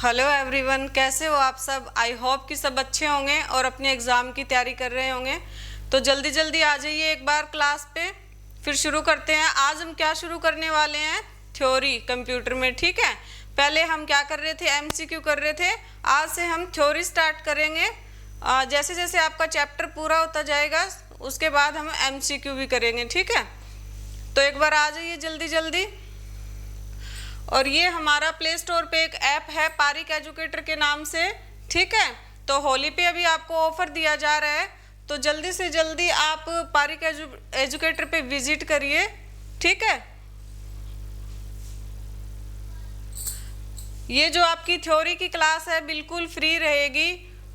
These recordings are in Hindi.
हेलो एवरीवन, कैसे हो आप सब। आई होप कि सब अच्छे होंगे और अपने एग्ज़ाम की तैयारी कर रहे होंगे। तो जल्दी जल्दी आ जाइए एक बार क्लास पे, फिर शुरू करते हैं। आज हम क्या शुरू करने वाले हैं, थ्योरी कंप्यूटर में। ठीक है, पहले हम क्या कर रहे थे, एमसीक्यू कर रहे थे। आज से हम थ्योरी स्टार्ट करेंगे। जैसे जैसे आपका चैप्टर पूरा होता जाएगा उसके बाद हम एमसीक्यू भी करेंगे। ठीक है, तो एक बार आ जाइए जल्दी जल्दी। और ये हमारा प्ले स्टोर पे एक ऐप है पारिक एजुकेटर के नाम से। ठीक है, तो होली पे अभी आपको ऑफर दिया जा रहा है, तो जल्दी से जल्दी आप पारिक एजुकेटर पे विजिट करिए। ठीक है, ये जो आपकी थ्योरी की क्लास है बिल्कुल फ्री रहेगी,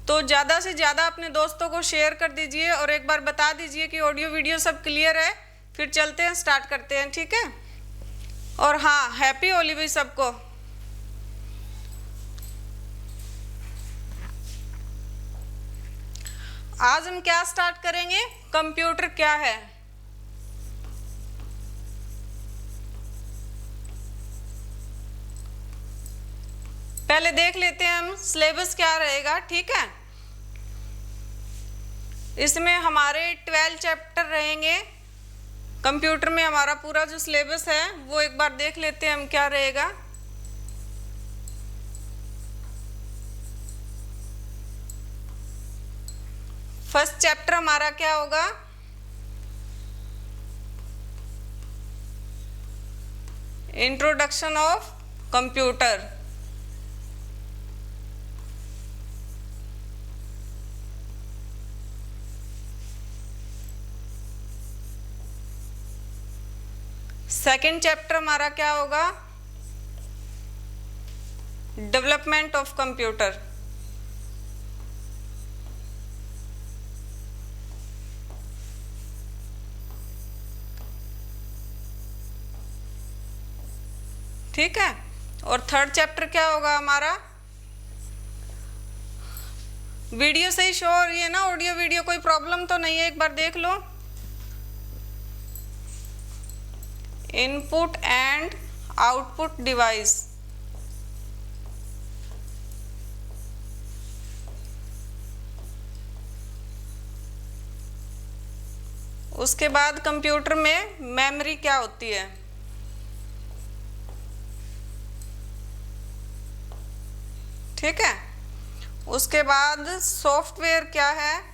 तो ज़्यादा से ज़्यादा अपने दोस्तों को शेयर कर दीजिए और एक बार बता दीजिए कि ऑडियो वीडियो सब क्लियर है। फिर चलते हैं, स्टार्ट करते हैं। ठीक है, और हाँ, हैप्पी होली भी सबको। आज हम क्या स्टार्ट करेंगे, कंप्यूटर क्या है। पहले देख लेते हैं हम सिलेबस क्या रहेगा। ठीक है, इसमें हमारे 12 चैप्टर रहेंगे। कंप्यूटर में हमारा पूरा जो सिलेबस है वो एक बार देख लेते हैं हम क्या रहेगा। फर्स्ट चैप्टर हमारा क्या होगा, introduction of computer. Second chapter हमारा क्या होगा, डेवलपमेंट ऑफ कंप्यूटर। ठीक है, और थर्ड चैप्टर क्या होगा हमारा, वीडियो सही शो हो रही है ना, ऑडियो वीडियो कोई प्रॉब्लम तो नहीं है, एक बार देख लो। Input and output device. उसके बाद कंप्यूटर में मेमोरी क्या होती है। ठीक है, उसके बाद सॉफ्टवेयर क्या है,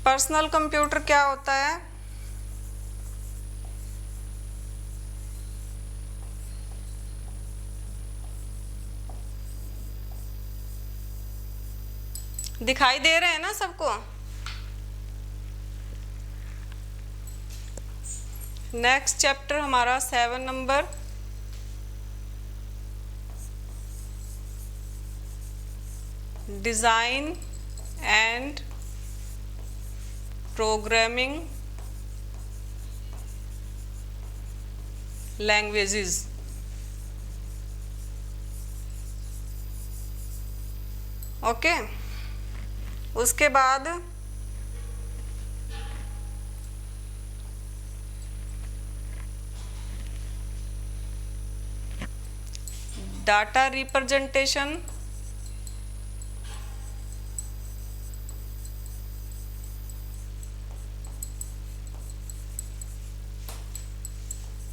पर्सनल कंप्यूटर क्या होता है, दिखाई दे रहे हैं ना सबको। नेक्स्ट चैप्टर हमारा 7 number, design and programming languages. Okay, उसके बाद data representation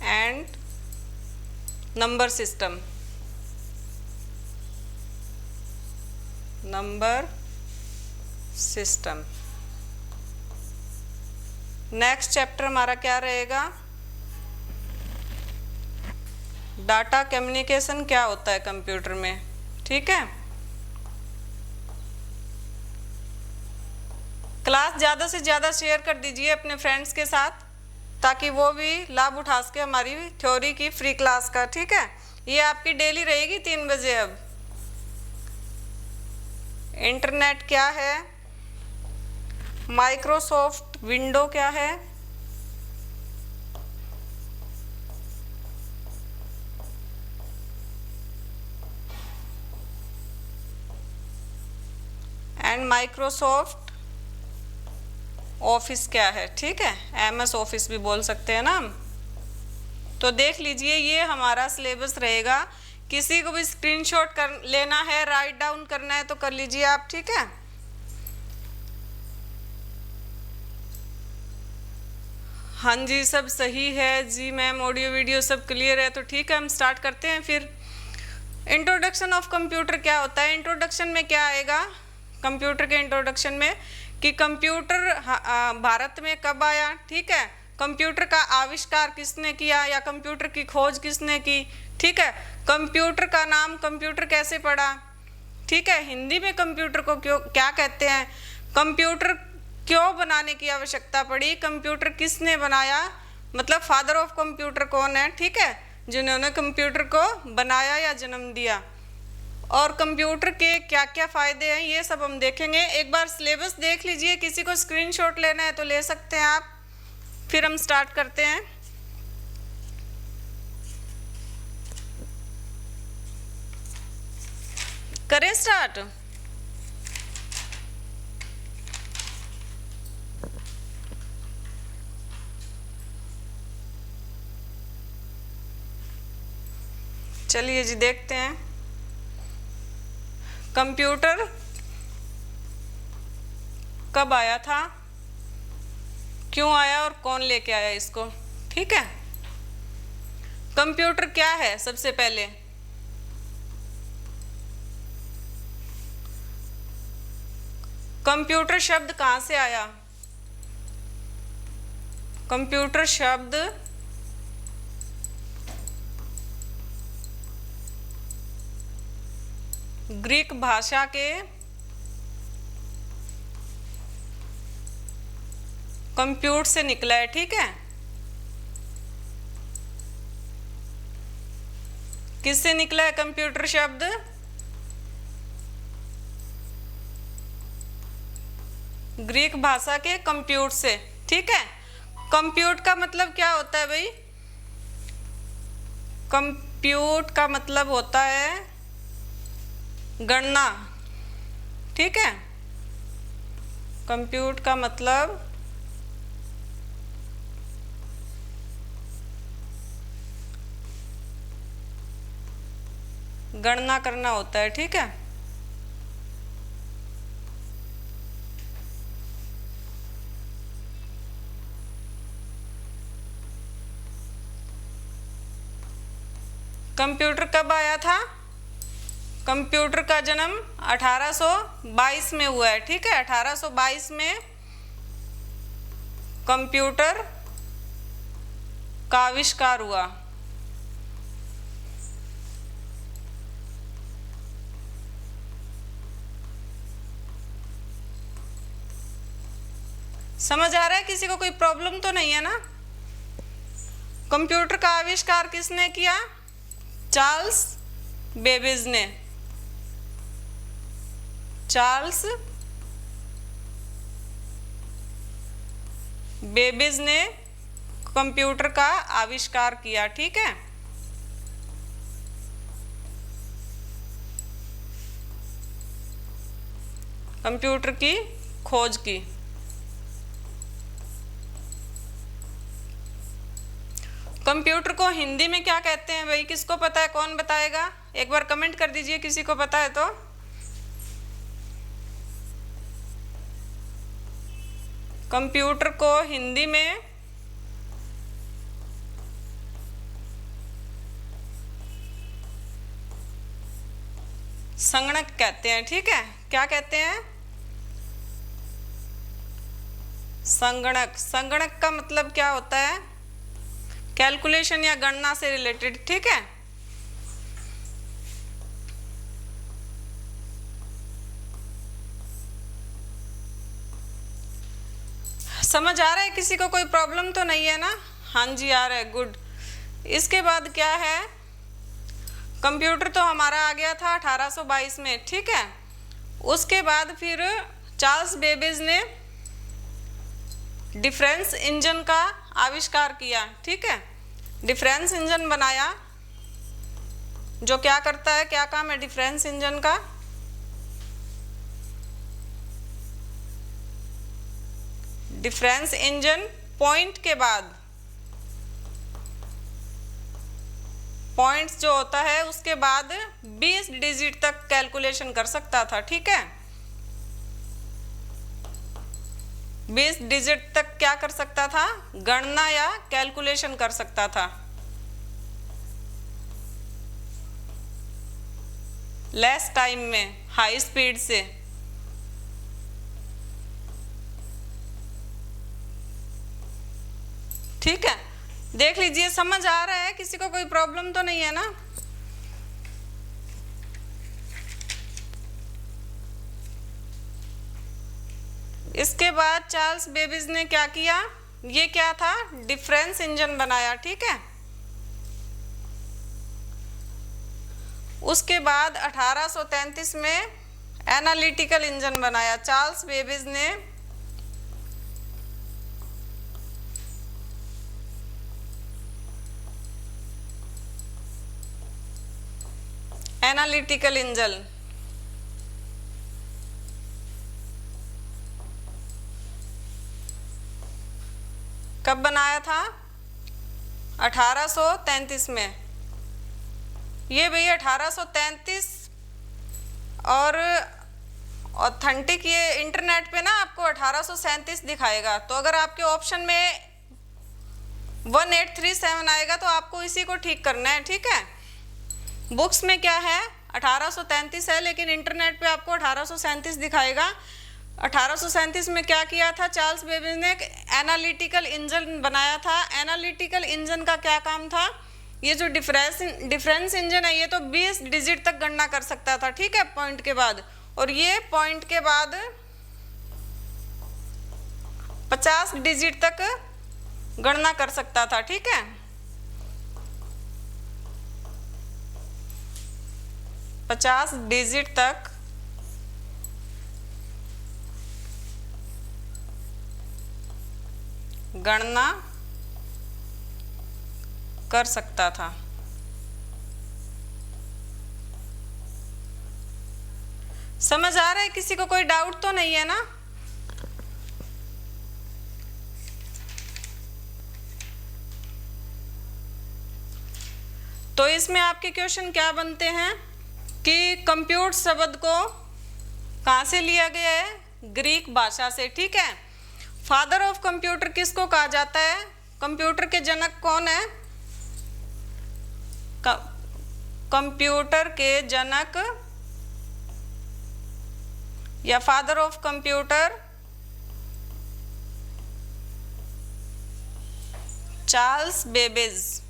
and number system. Number system. Next chapter हमारा क्या रहेगा, डाटा कम्युनिकेशन क्या होता है कंप्यूटर में। ठीक है, क्लास ज़्यादा से ज़्यादा शेयर कर दीजिए अपने फ्रेंड्स के साथ, ताकि वो भी लाभ उठा सके हमारी थ्योरी की फ्री क्लास का। ठीक है, ये आपकी डेली रहेगी 3 बजे। अब इंटरनेट क्या है, माइक्रोसॉफ्ट विंडो क्या है, एंड माइक्रोसॉफ्ट ऑफिस क्या है, ठीक है, MS ऑफिस भी बोल सकते हैं ना हम। तो देख लीजिए ये हमारा सिलेबस रहेगा। किसी को भी स्क्रीनशॉट कर लेना है, राइट डाउन करना है तो कर लीजिए आप, ठीक है। हाँ जी, सब सही है जी मैम, ऑडियो वीडियो सब क्लियर है, तो ठीक है हम स्टार्ट करते हैं फिर। इंट्रोडक्शन ऑफ कंप्यूटर क्या होता है? इंट्रोडक्शन में क्या आएगा कंप्यूटर के इंट्रोडक्शन में, कि कंप्यूटर भारत में कब आया, ठीक है, कंप्यूटर का आविष्कार किसने किया या कंप्यूटर की खोज किसने की, ठीक है, कंप्यूटर का नाम, कंप्यूटर कैसे पड़ा, ठीक है, हिंदी में कंप्यूटर को क्यों क्या कहते हैं, कंप्यूटर क्यों बनाने की आवश्यकता पड़ी, कंप्यूटर किसने बनाया, मतलब फादर ऑफ कंप्यूटर कौन है, ठीक है, जिन्होंने कंप्यूटर को बनाया या जन्म दिया, और कंप्यूटर के क्या क्या फ़ायदे हैं ये सब हम देखेंगे। एक बार सिलेबस देख लीजिए, किसी को स्क्रीनशॉट लेना है तो ले सकते हैं आप, फिर हम स्टार्ट करते हैं। करें स्टार्ट? चलिए जी देखते हैं कंप्यूटर कब आया था, क्यों आया और कौन लेके आया इसको, ठीक है। कंप्यूटर क्या है? सबसे पहले कंप्यूटर शब्द कहाँ से आया? कंप्यूटर शब्द ग्रीक भाषा के कंप्यूट से निकला है, ठीक है। किससे निकला है कंप्यूटर शब्द? ग्रीक भाषा के कंप्यूट से, ठीक है। कंप्यूट का मतलब क्या होता है भाई? कंप्यूट का मतलब होता है गणना, ठीक है। कंप्यूट का मतलब गणना करना होता है, ठीक है। कंप्यूटर कब आया था? कंप्यूटर का जन्म 1822 में हुआ है, ठीक है। 1822 में कंप्यूटर का आविष्कार हुआ। समझ आ रहा है? किसी को कोई प्रॉब्लम तो नहीं है ना? कंप्यूटर का आविष्कार किसने किया? चार्ल्स बेबेज ने। चार्ल्स बेबेज ने कंप्यूटर का आविष्कार किया, ठीक है। कंप्यूटर की खोज की। कंप्यूटर को हिंदी में क्या कहते हैं भाई? किसको पता है? कौन बताएगा? एक बार कमेंट कर दीजिए किसी को पता है तो। कंप्यूटर को हिंदी में संगणक कहते हैं, ठीक है। क्या कहते हैं? संगणक। संगणक का मतलब क्या होता है? कैलकुलेशन या गणना से रिलेटेड, ठीक है। समझ आ रहा है? किसी को कोई प्रॉब्लम तो नहीं है ना? हाँ जी आ रहा है, गुड। इसके बाद क्या है? कंप्यूटर तो हमारा आ गया था 1822 में, ठीक है। उसके बाद फिर चार्ल्स बेबेज ने डिफरेंस इंजन का आविष्कार किया, ठीक है। डिफरेंस इंजन बनाया, जो क्या करता है, क्या काम है डिफरेंस इंजन का? डिफरेंस इंजन पॉइंट के बाद, पॉइंट्स जो होता है उसके बाद 20 डिजिट तक कैलकुलेशन कर सकता था। ठीक है, 20 डिजिट तक क्या कर सकता था, गणना या कैलकुलेशन कर सकता था। लेस टाइम में, हाई स्पीड से। ठीक है, देख लीजिए, समझ आ रहा है, किसी को कोई प्रॉब्लम तो नहीं है ना। इसके बाद चार्ल्स बेबेज ने क्या किया, ये क्या था, डिफरेंस इंजन बनाया। ठीक है, उसके बाद 1833 में एनालिटिकल इंजन बनाया चार्ल्स बेबेज ने। एनालिटिकल इंजन कब बनाया था, 1833 में। ये भैया 1833 और ऑथेंटिक, ये इंटरनेट पे ना आपको 1837 दिखाएगा, तो अगर आपके ऑप्शन में 1837 आएगा तो आपको इसी को ठीक करना है। ठीक है, बुक्स में क्या है 1833 है, लेकिन इंटरनेट पे आपको 1837 दिखाएगा। 1837 में क्या किया था, चार्ल्स बेबेज ने एक एनालिटिकल इंजन बनाया था। एनालिटिकल इंजन का क्या काम था, ये जो डिफरेंस इंजन है ये तो 20 डिजिट तक गणना कर सकता था। ठीक है, पॉइंट के बाद, और ये पॉइंट के बाद 50 डिजिट तक गणना कर सकता था। ठीक है, 50 डिजिट तक गणना कर सकता था। समझ आ रहा है, किसी को कोई डाउट तो नहीं है ना। तो इसमें आपके क्वेश्चन क्या बनते हैं कि कंप्यूट शब्द को कहाँ से लिया गया है, ग्रीक भाषा से। ठीक है, फादर ऑफ कंप्यूटर किसको कहा जाता है, कंप्यूटर के जनक कौन है, कंप्यूटर के जनक या father of computer Charles Babbage.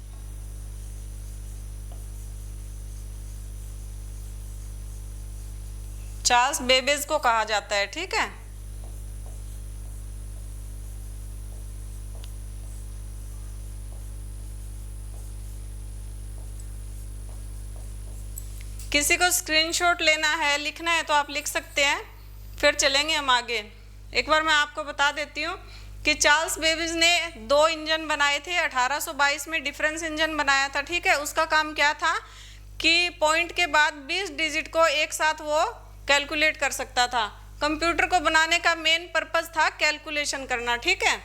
Charles Babbage को कहा जाता है। ठीक है, किसी को स्क्रीनशॉट लेना है, लिखना है तो आप लिख सकते हैं, फिर चलेंगे हम आगे। एक बार मैं आपको बता देती हूँ कि चार्ल्स बेबेज ने 2 इंजन बनाए थे। 1822 में डिफरेंस इंजन बनाया था। ठीक है, उसका काम क्या था कि पॉइंट के बाद 20 डिजिट को एक साथ वो कैलकुलेट कर सकता था। कंप्यूटर को बनाने का मेन पर्पस था कैलकुलेशन करना। ठीक है,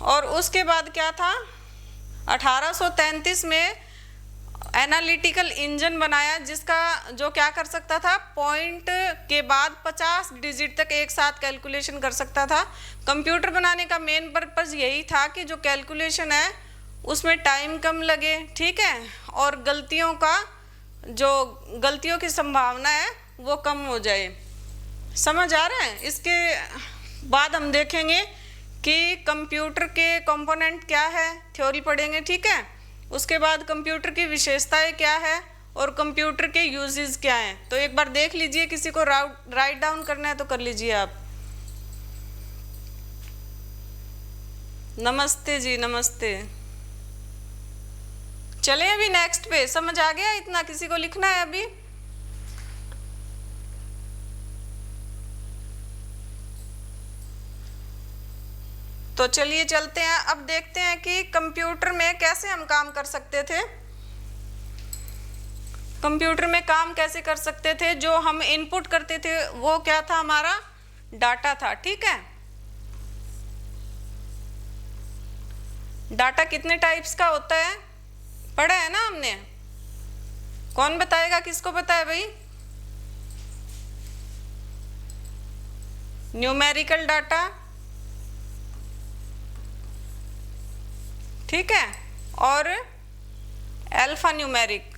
और उसके बाद क्या था, 1833 में एनालिटिकल इंजन बनाया, जिसका जो क्या कर सकता था, पॉइंट के बाद 50 डिजिट तक एक साथ कैलकुलेशन कर सकता था। कंप्यूटर बनाने का मेन पर्पस यही था कि जो कैलकुलेशन है उसमें टाइम कम लगे। ठीक है, और गलतियों की संभावना है वो कम हो जाए। समझ आ रहा है। इसके बाद हम देखेंगे कि कंप्यूटर के कंपोनेंट क्या है, थ्योरी पढ़ेंगे। ठीक है, उसके बाद कंप्यूटर की विशेषताएं क्या है और कंप्यूटर के यूजेस क्या हैं। तो एक बार देख लीजिए, किसी को राइट डाउन करना है तो कर लीजिए आप। नमस्ते जी, नमस्ते। चले अभी नेक्स्ट पे, समझ आ गया इतना, किसी को लिखना है अभी। तो चलिए चलते हैं, अब देखते हैं कि कंप्यूटर में कैसे हम काम कर सकते थे। कंप्यूटर में काम कैसे कर सकते थे, जो हम इनपुट करते थे वो क्या था, हमारा डाटा था। ठीक है, डाटा कितने टाइप्स का होता है, पढ़ा है ना हमने? कौन बताएगा, किसको पता है भाई? न्यूमेरिकल डाटा, ठीक है, और अल्फा न्यूमेरिक।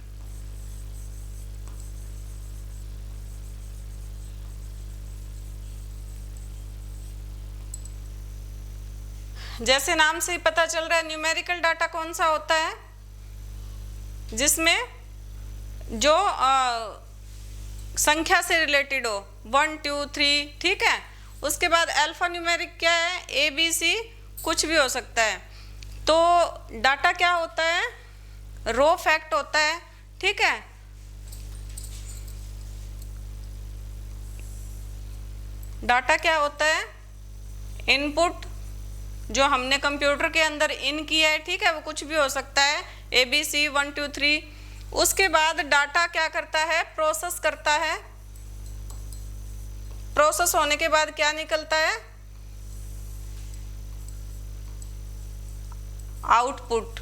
जैसे नाम से ही पता चल रहा है, न्यूमेरिकल डाटा कौन सा होता है? जिसमें जो संख्या से रिलेटेड हो, 1 2 3, ठीक है। उसके बाद अल्फा न्यूमेरिक क्या है? ABC, कुछ भी हो सकता है। तो डाटा क्या होता है? रो फैक्ट होता है, ठीक है। डाटा क्या होता है? इनपुट जो हमने कंप्यूटर के अंदर इन किया है, ठीक है, वो कुछ भी हो सकता है, ABC 1 2 3। उसके बाद डाटा क्या करता है? प्रोसेस करता है। प्रोसेस होने के बाद क्या निकलता है? आउटपुट।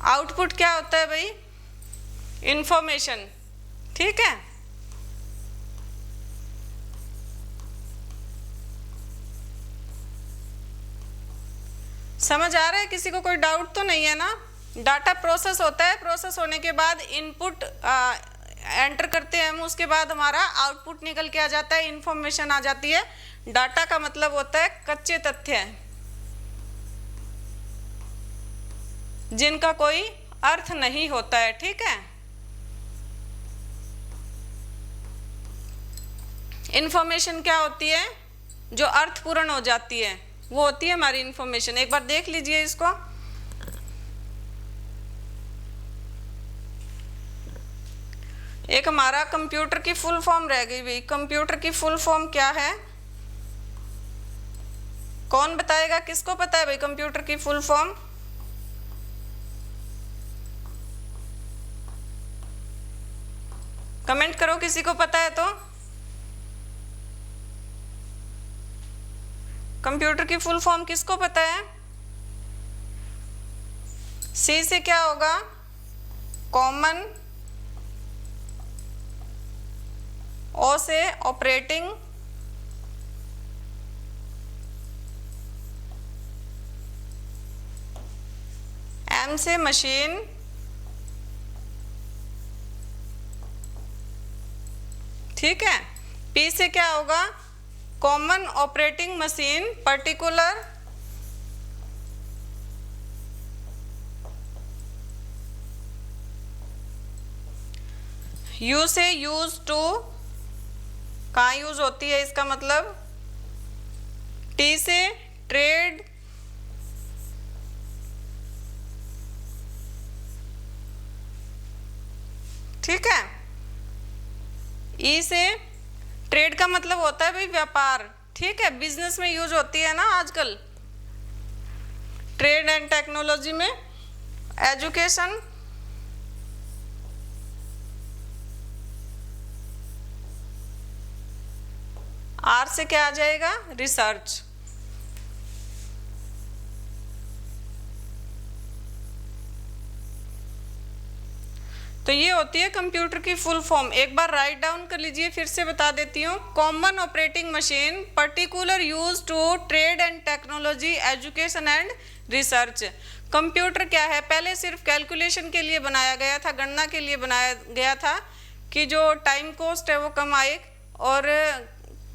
आउटपुट क्या होता है भाई? इंफॉर्मेशन, ठीक है। समझ आ रहा है? किसी को कोई डाउट तो नहीं है ना? डाटा प्रोसेस होता है, प्रोसेस होने के बाद इनपुट एंटर करते हैं हम, उसके बाद हमारा आउटपुट निकल के आ जाता है, इंफॉर्मेशन आ जाती है। डाटा का मतलब होता है कच्चे तथ्य जिनका कोई अर्थ नहीं होता है, ठीक है। इंफॉर्मेशन क्या होती है? जो अर्थपूर्ण हो जाती है, वो होती है हमारी इंफॉर्मेशन। एक बार देख लीजिए इसको। एक हमारा कंप्यूटर की फुल फॉर्म रह गई भाई। कंप्यूटर की फुल फॉर्म क्या है? कौन बताएगा, किसको पता है भाई कंप्यूटर की फुल फॉर्म? कमेंट करो किसी को पता है तो। कंप्यूटर की फुल फॉर्म किसको पता है? सी से क्या होगा? कॉमन। ओ से ऑपरेटिंग। एम से मशीन। ठीक है। पी से क्या होगा? Common operating machine particular. You से यूज टू, कहाँ यूज होती है इसका मतलब। टी से ट्रेड। ठीक है। ई से ट्रेड का मतलब होता है भाई व्यापार। ठीक है, बिजनेस में यूज होती है ना आजकल, ट्रेड एंड टेक्नोलॉजी में। एजुकेशन। आर से क्या आ जाएगा? रिसर्च। तो ये होती है कंप्यूटर की फुल फॉर्म। एक बार राइट डाउन कर लीजिए, फिर से बता देती हूँ। Common operating machine particular use to trade and technology, education and research. Computer क्या है? पहले सिर्फ कैलकुलेशन के लिए बनाया गया था, गणना के लिए बनाया गया था कि जो टाइम कॉस्ट है वो कम आए और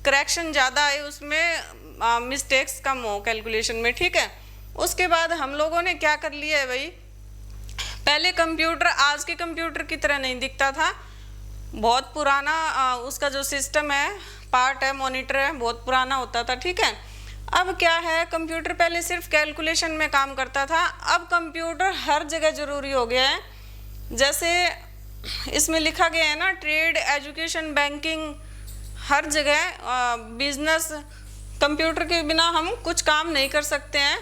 करेक्शन ज़्यादा आए, उसमें मिस्टेक्स कम हो कैलकुलेशन में। ठीक है। उसके बाद हम लोगों ने क्या कर लिया है भाई, पहले कंप्यूटर आज के कंप्यूटर की तरह नहीं दिखता था, बहुत पुराना उसका जो सिस्टम है, पार्ट है, मॉनिटर है, बहुत पुराना होता था। ठीक है। अब क्या है, कंप्यूटर पहले सिर्फ कैलकुलेशन में काम करता था, अब कंप्यूटर हर जगह ज़रूरी हो गया है। जैसे इसमें लिखा गया है ना, ट्रेड, एजुकेशन, बैंकिंग, हर जगह बिजनेस। कंप्यूटर के बिना हम कुछ काम नहीं कर सकते हैं।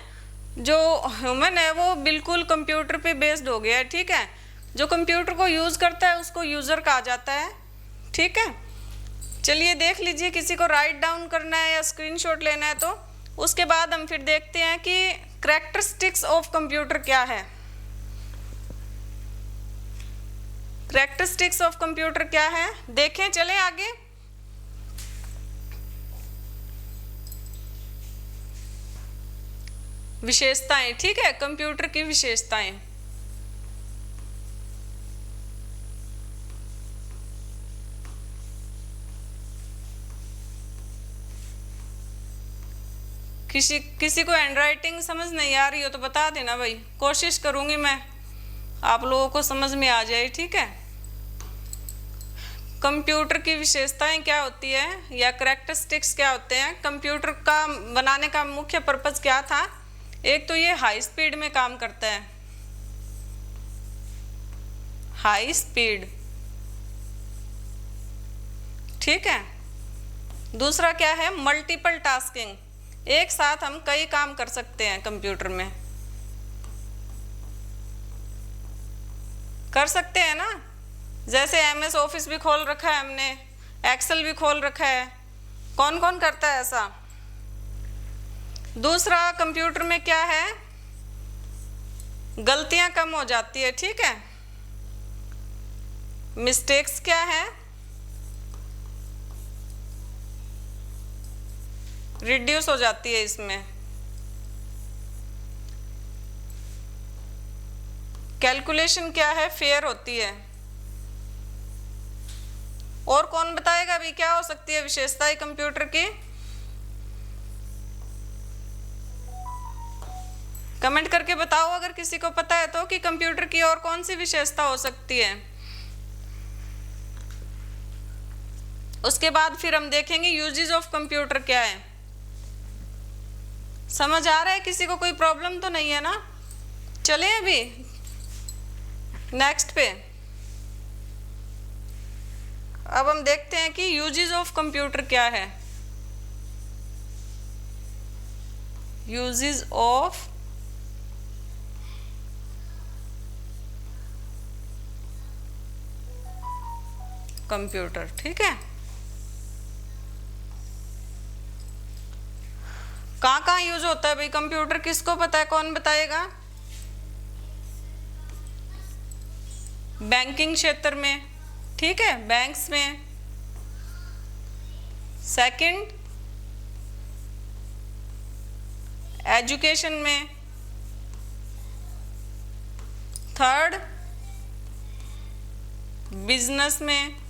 जो ह्यूमन है वो बिल्कुल कंप्यूटर पे बेस्ड हो गया है। ठीक है। जो कंप्यूटर को यूज़ करता है उसको यूज़र कहा जाता है। ठीक है। चलिए देख लीजिए, किसी को राइट डाउन करना है या स्क्रीनशॉट लेना है तो। उसके बाद हम फिर देखते हैं कि कैरेक्टरिस्टिक्स ऑफ कंप्यूटर क्या है? कैरेक्टरिस्टिक्स ऑफ कंप्यूटर क्या है? देखें, चलें आगे। विशेषताएं, ठीक है, कंप्यूटर की विशेषताएं। किसी को हैंडराइटिंग समझ नहीं आ रही हो तो बता देना भाई, कोशिश करूंगी मैं आप लोगों को समझ में आ जाए, ठीक है। कंप्यूटर की विशेषताएं क्या होती है या कैरेक्टरिस्टिक्स क्या होते हैं? कंप्यूटर का बनाने का मुख्य पर्पस क्या था? एक तो ये हाई स्पीड में काम करता है, हाई स्पीड, ठीक है। दूसरा क्या है? मल्टीपल टास्किंग, एक साथ हम कई काम कर सकते हैं कंप्यूटर में, कर सकते हैं ना। जैसे MS ऑफिस भी खोल रखा है हमने, एक्सेल भी खोल रखा है, कौन कौन करता है ऐसा? दूसरा, कंप्यूटर में क्या है? गलतियां कम हो जाती है, ठीक है। मिस्टेक्स क्या है? रिड्यूस हो जाती है इसमें। कैलकुलेशन क्या है? फेयर होती है। और कौन बताएगा अभी क्या हो सकती है विशेषताएं कंप्यूटर की? कमेंट करके बताओ अगर किसी को पता है तो, कि कंप्यूटर की और कौन सी विशेषता हो सकती है। उसके बाद फिर हम देखेंगे यूजेस ऑफ कंप्यूटर क्या है। समझ आ रहा है किसी को? कोई प्रॉब्लम तो नहीं है ना? चले अभी नेक्स्ट पे। अब हम देखते हैं कि यूजेस ऑफ कंप्यूटर क्या है। यूजेस ऑफ कंप्यूटर, ठीक है। कहाँ कहाँ यूज होता है भाई कंप्यूटर? किसको पता है? कौन बताएगा? बैंकिंग क्षेत्र में, ठीक है, बैंक्स में। सेकंड, एजुकेशन में। थर्ड, बिजनेस में।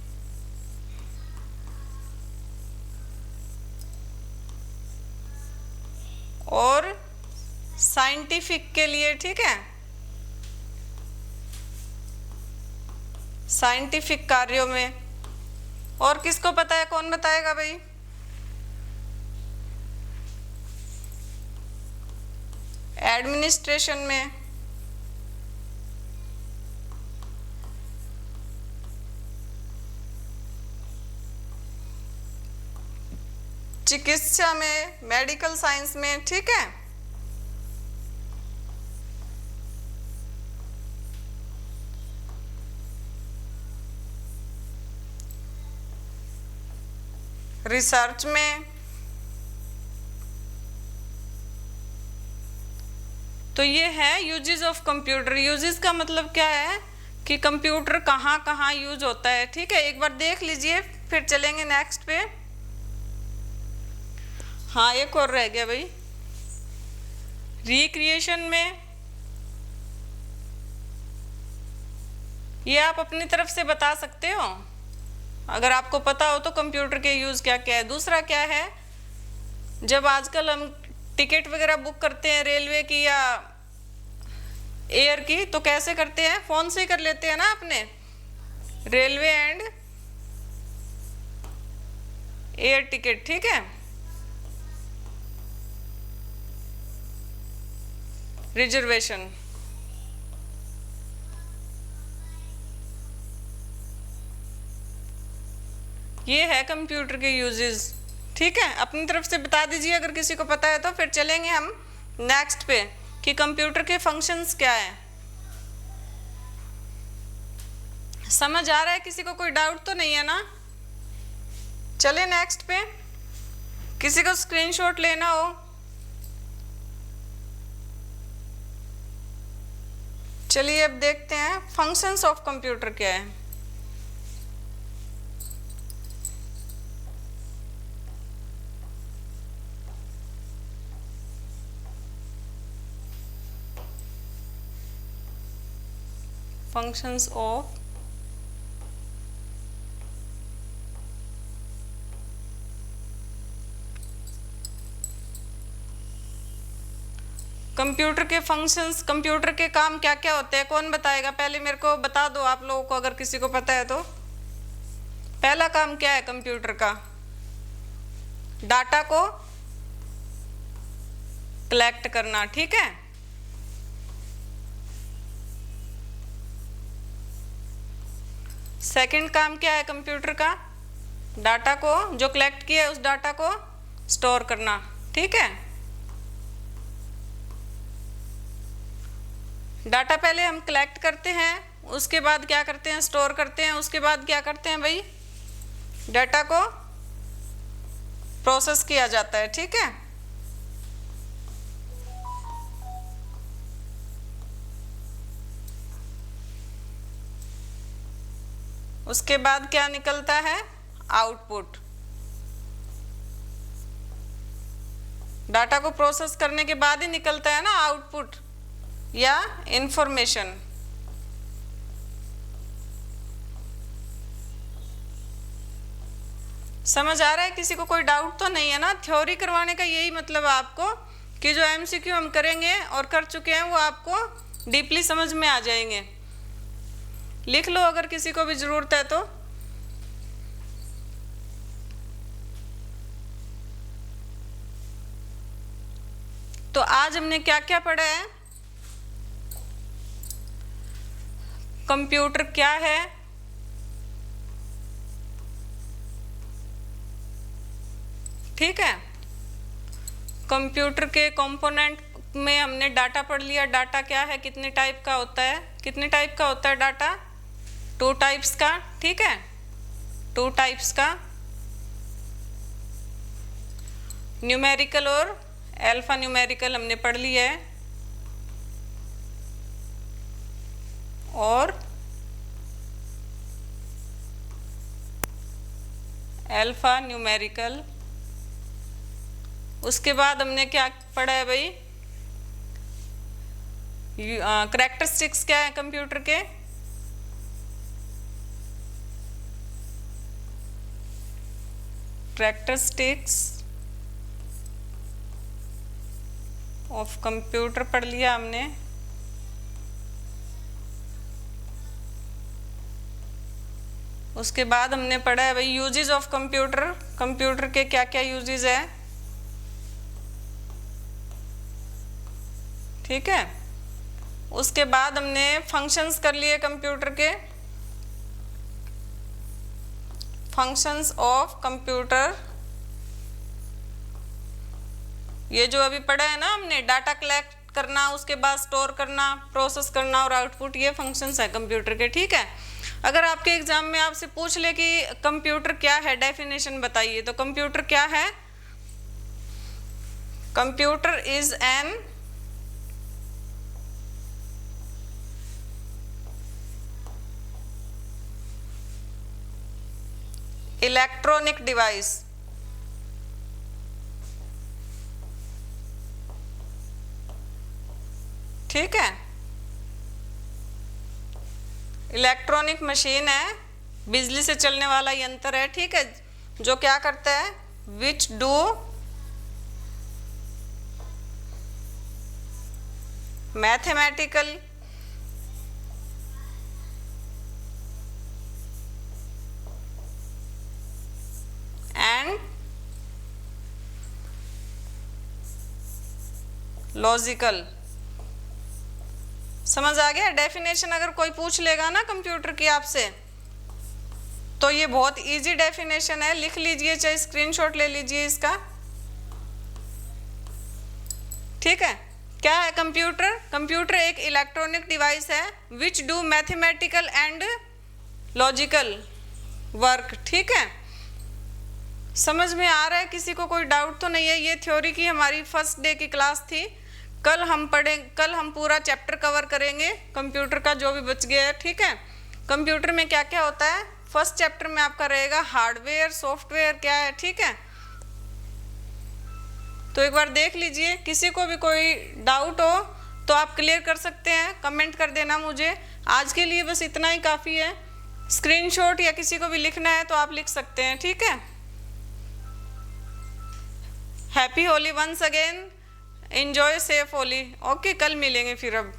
और साइंटिफिक के लिए, ठीक है, साइंटिफिक कार्यों में। और किसको पता है? कौन बताएगा भाई? एडमिनिस्ट्रेशन में। चिकित्सा में, मेडिकल साइंस में, ठीक है। रिसर्च में। तो ये है यूजेस ऑफ कंप्यूटर। यूजेस का मतलब क्या है कि कंप्यूटर कहाँ कहाँ यूज होता है, ठीक है। एक बार देख लीजिए फिर चलेंगे नेक्स्ट पे। हाँ, एक और रह गया भाई, रिक्रिएशन में। ये आप अपनी तरफ से बता सकते हो अगर आपको पता हो तो कंप्यूटर के यूज क्या क्या है। दूसरा क्या है, जब आजकल हम टिकट वगैरह बुक करते हैं रेलवे की या एयर की, तो कैसे करते हैं? फोन से ही कर लेते हैं ना अपने, रेलवे एंड एयर टिकट, ठीक है। रिजर्वेशन, ये है कंप्यूटर के यूजेस, ठीक है। अपनी तरफ से बता दीजिए अगर किसी को पता है तो। फिर चलेंगे हम नेक्स्ट पे कि कंप्यूटर के फंक्शंस क्या है। समझ आ रहा है किसी को? कोई डाउट तो नहीं है ना? चले नेक्स्ट पे। किसी को स्क्रीनशॉट लेना हो चलिए अब देखते हैं फंक्शंस ऑफ कंप्यूटर क्या है। फंक्शंस ऑफ कंप्यूटर के फंक्शंस, कंप्यूटर के काम क्या क्या होते हैं, कौन बताएगा? पहले मेरे को बता दो आप लोगों को, अगर किसी को पता है तो। पहला काम क्या है कंप्यूटर का? डाटा को कलेक्ट करना, ठीक है। सेकंड काम क्या है कंप्यूटर का? डाटा को जो कलेक्ट किया है उस डाटा को स्टोर करना, ठीक है। डाटा पहले हम कलेक्ट करते हैं, उसके बाद क्या करते हैं? स्टोर करते हैं। उसके बाद क्या करते हैं भाई? डाटा को प्रोसेस किया जाता है, ठीक है। उसके बाद क्या निकलता है? आउटपुट। डाटा को प्रोसेस करने के बाद ही निकलता है ना आउटपुट या इंफॉर्मेशन। समझ आ रहा है? किसी को कोई डाउट तो नहीं है ना? थ्योरी करवाने का यही मतलब आपको कि जो एमसीक्यू हम करेंगे और कर चुके हैं वो आपको डीपली समझ में आ जाएंगे। लिख लो अगर किसी को भी जरूरत है तो। तो आज हमने क्या क्या पढ़ा है? कंप्यूटर क्या है, ठीक है। कंप्यूटर के कंपोनेंट में हमने डाटा पढ़ लिया। डाटा क्या है, कितने टाइप का होता है? कितने टाइप का होता है डाटा? 2 टाइप्स का, ठीक है। 2 टाइप्स का, न्यूमेरिकल और अल्फा न्यूमेरिकल हमने पढ़ लिया है। और अल्फा न्यूमेरिकल। उसके बाद हमने क्या पढ़ा है भाई? कैरेक्टरिस्टिक्स क्या है कंप्यूटर के? कैरेक्टरिस्टिक्स ऑफ कंप्यूटर पढ़ लिया हमने। उसके बाद हमने पढ़ा है भाई यूजेस ऑफ कंप्यूटर। कंप्यूटर के क्या क्या यूजेस है, ठीक है। उसके बाद हमने फंक्शंस कर लिए कंप्यूटर के। फंक्शंस ऑफ कंप्यूटर, ये जो अभी पढ़ा है ना हमने, डाटा कलेक्ट करना, उसके बाद स्टोर करना, प्रोसेस करना और आउटपुट, ये फंक्शंस है कंप्यूटर के, ठीक है। अगर आपके एग्जाम में आपसे पूछ ले कि कंप्यूटर क्या है, डेफिनेशन बताइए, तो कंप्यूटर क्या है? Computer is an electronic device, ठीक है। इलेक्ट्रॉनिक मशीन है, बिजली से चलने वाला यंत्र है, ठीक है, जो क्या करता है? Which do mathematical and logical. समझ आ गया? डेफिनेशन अगर कोई पूछ लेगा ना कंप्यूटर की आपसे, तो ये बहुत इजी डेफिनेशन है, लिख लीजिए, चाहे स्क्रीनशॉट ले लीजिए इसका, ठीक है। क्या है कंप्यूटर? कंप्यूटर एक इलेक्ट्रॉनिक डिवाइस है which do mathematical and logical work, ठीक है। समझ में आ रहा है? किसी को कोई डाउट तो नहीं है? ये थ्योरी की हमारी फर्स्ट डे की क्लास थी। कल हम पूरा चैप्टर कवर करेंगे कंप्यूटर का, जो भी बच गया है, ठीक है। कंप्यूटर में क्या क्या होता है, फर्स्ट चैप्टर में आपका रहेगा हार्डवेयर सॉफ्टवेयर क्या है, ठीक है। तो एक बार देख लीजिए, किसी को भी कोई डाउट हो तो आप क्लियर कर सकते हैं, कमेंट कर देना मुझे। आज के लिए बस इतना ही काफ़ी है। स्क्रीनशॉट या किसी को भी लिखना है तो आप लिख सकते हैं, ठीक है। Happy Holi once again, enjoy safe Holi. Okay, कल मिलेंगे फिर अब।